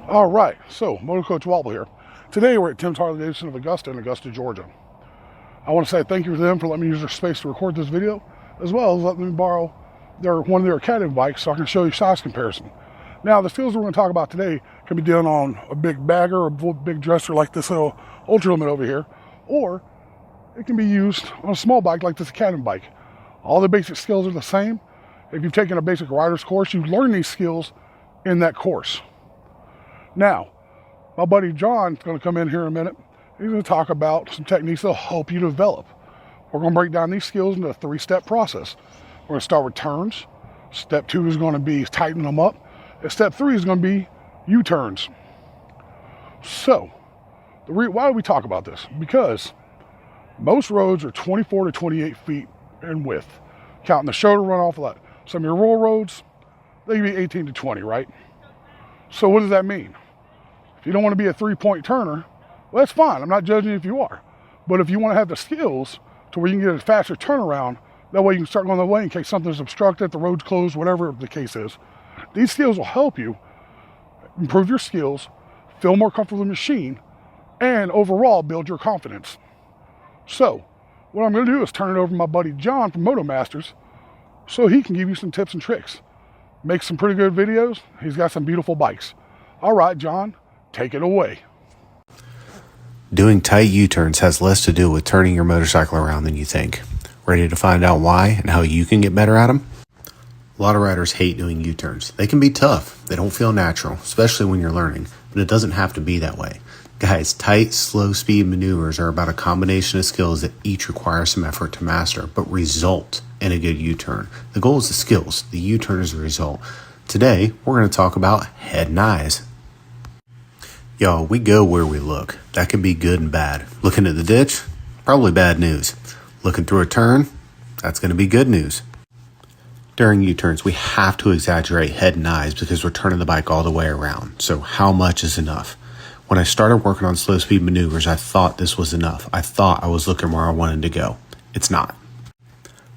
All right, so Motor Coach Wobble here. Today we're at Tim's Harley Davidson of Augusta in Augusta, Georgia. I want to say thank you to them for letting me use their space to record this video, as well as letting me borrow one of their Academy bikes so I can show you size comparison. Now, the skills we're going to talk about today can be done on a big bagger or a big dresser like this little Ultra Limit over here, or it can be used on a small bike like this Academy bike. All the basic skills are the same. If you've taken a basic rider's course, you learn these skills in that course. Now, my buddy John's going to come in here in a minute. He's going to talk about some techniques that'll help you develop. We're going to break down these skills into a 3-step process. We're going to start with turns. Step 2 is going to be tightening them up. And step 3 is going to be U-turns. So, why do we talk about this? Because most roads are 24 to 28 feet in width, counting the shoulder runoff. Some of your rural roads, they can be 18 to 20, right? So what does that mean? If you don't want to be a 3-point turner, well, that's fine. I'm not judging if you are. But if you want to have the skills to where you can get a faster turnaround, that way you can start going the way in case something's obstructed, the road's closed, whatever the case is. These skills will help you improve your skills, feel more comfortable in the machine, and overall build your confidence. So, what I'm going to do is turn it over to my buddy John from Moto Masters so he can give you some tips and tricks. Make some pretty good videos. He's got some beautiful bikes. All right, John, take it away. Doing tight U-turns has less to do with turning your motorcycle around than you think. Ready to find out why and how you can get better at them? A lot of riders hate doing U-turns. They can be tough. They don't feel natural, especially when you're learning, but it doesn't have to be that way. Guys, tight, slow speed maneuvers are about a combination of skills that each require some effort to master, but result in a good U-turn. The goal is the skills. The U-turn is the result. Today, we're going to talk about head and eyes. Y'all, we go where we look. That can be good and bad. Looking at the ditch, probably bad news. Looking through a turn, that's going to be good news. During U-turns, we have to exaggerate head and eyes because we're turning the bike all the way around. So how much is enough? When I started working on slow speed maneuvers, I thought this was enough. I thought I was looking where I wanted to go. It's not.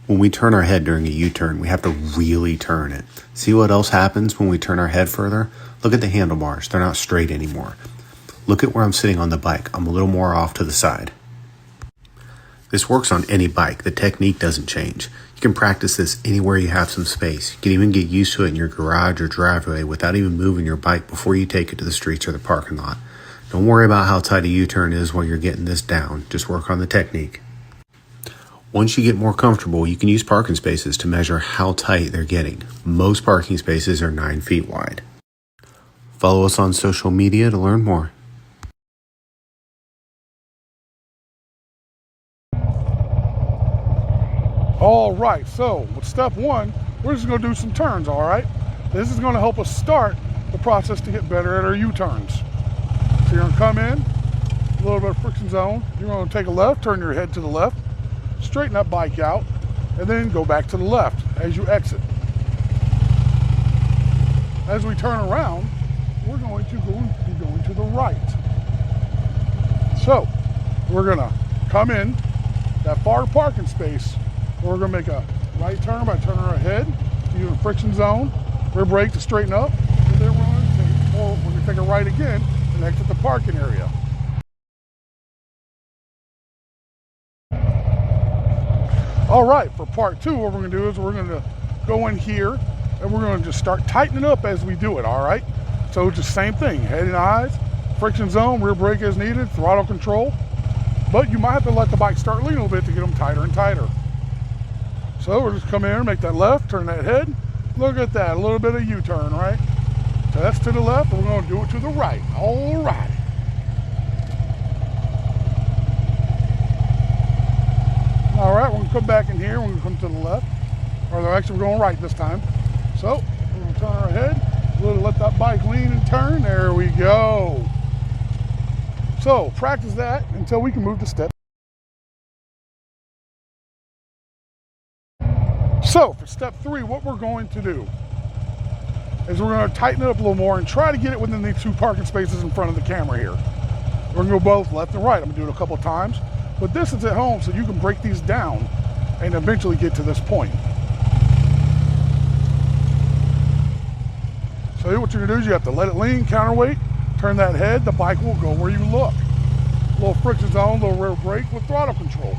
When we turn our head during a U-turn, we have to really turn it. See what else happens when we turn our head further? Look at the handlebars. They're not straight anymore. Look at where I'm sitting on the bike. I'm a little more off to the side. This works on any bike. The technique doesn't change. You can practice this anywhere you have some space. You can even get used to it in your garage or driveway without even moving your bike before you take it to the streets or the parking lot. Don't worry about how tight a U-turn is while you're getting this down. Just work on the technique. Once you get more comfortable, you can use parking spaces to measure how tight they're getting. Most parking spaces are 9 feet wide. Follow us on social media to learn more. All right, so with step 1, we're just going to do some turns, all right? This is going to help us start the process to get better at our U-turns. So you're going to come in, a little bit of friction zone. You're going to take a left, turn your head to the left, straighten that bike out, and then go back to the left as you exit. As we turn around, we're going to be going to the right. So we're going to come in that far parking space. We're going to make a right turn by turning our head, using friction zone, rear brake to straighten up, and then we're going to take a right again and exit the parking area. All right, for part 2, what we're going to do is we're going to go in here and we're going to just start tightening up as we do it, all right? So it's the same thing, head and eyes, friction zone, rear brake as needed, throttle control, but you might have to let the bike start leaning a little bit to get them tighter and tighter. So we'll just come in, make that left, turn that head. Look at that, a little bit of U-turn, right? So that's to the left, we're going to do it to the right. All right. All right, we're going to come back in here, we're going to come to the left. Or actually, we're going right this time. So we're going to turn our head, let that bike lean and turn. There we go. So practice that until we can move to step. So for step 3, what we're going to do is we're going to tighten it up a little more and try to get it within these 2 parking spaces in front of the camera here. We're going to go both left and right. I'm going to do it a couple of times, but this is at home so you can break these down and eventually get to this point. So what you're going to do is you have to let it lean, counterweight, turn that head, the bike will go where you look. Little friction zone, little rear brake with throttle control.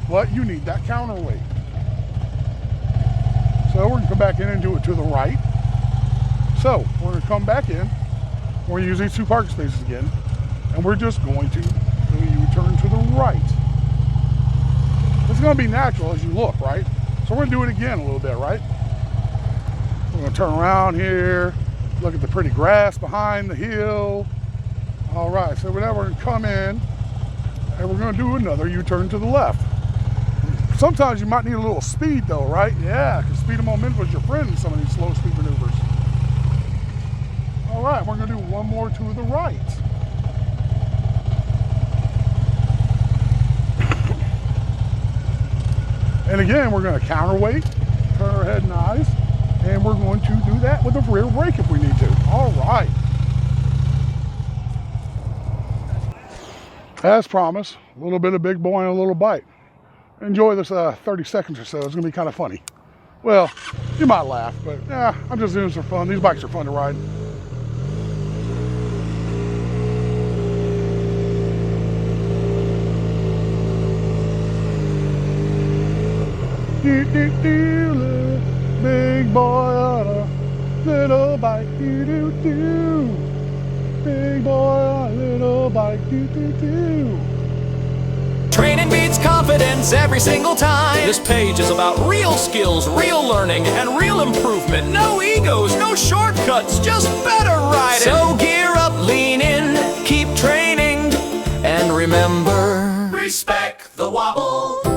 But you need that counterweight. So we're gonna come back in and do it to the right. So we're gonna come back in. We're gonna use these 2 parking spaces again. And we're just going to do a U-turn to the right. It's gonna be natural as you look, right? So we're gonna do it again a little bit, right? We're gonna turn around here, look at the pretty grass behind the hill. All right, so now we're gonna come in and we're gonna do another U-turn to the left. Sometimes you might need a little speed though, right? Yeah, because speed of momentum is your friend in some of these slow speed maneuvers. All right, we're gonna do one more to the right. And again, we're gonna counterweight, turn our head and eyes, and we're going to do that with a rear brake if we need to. All right. As promised, a little bit of big boy and a little bite. Enjoy this 30 seconds or so. It's gonna be kind of funny. Well, you might laugh, but yeah, I'm just doing this for fun. These bikes are fun to ride. Big boy on a little bike, big boy on a little bike, Training beats confidence every single time. This page is about real skills, real learning, and real improvement. No egos, no shortcuts, just better riding. So gear up, lean in, keep training, and remember, respect the wobble.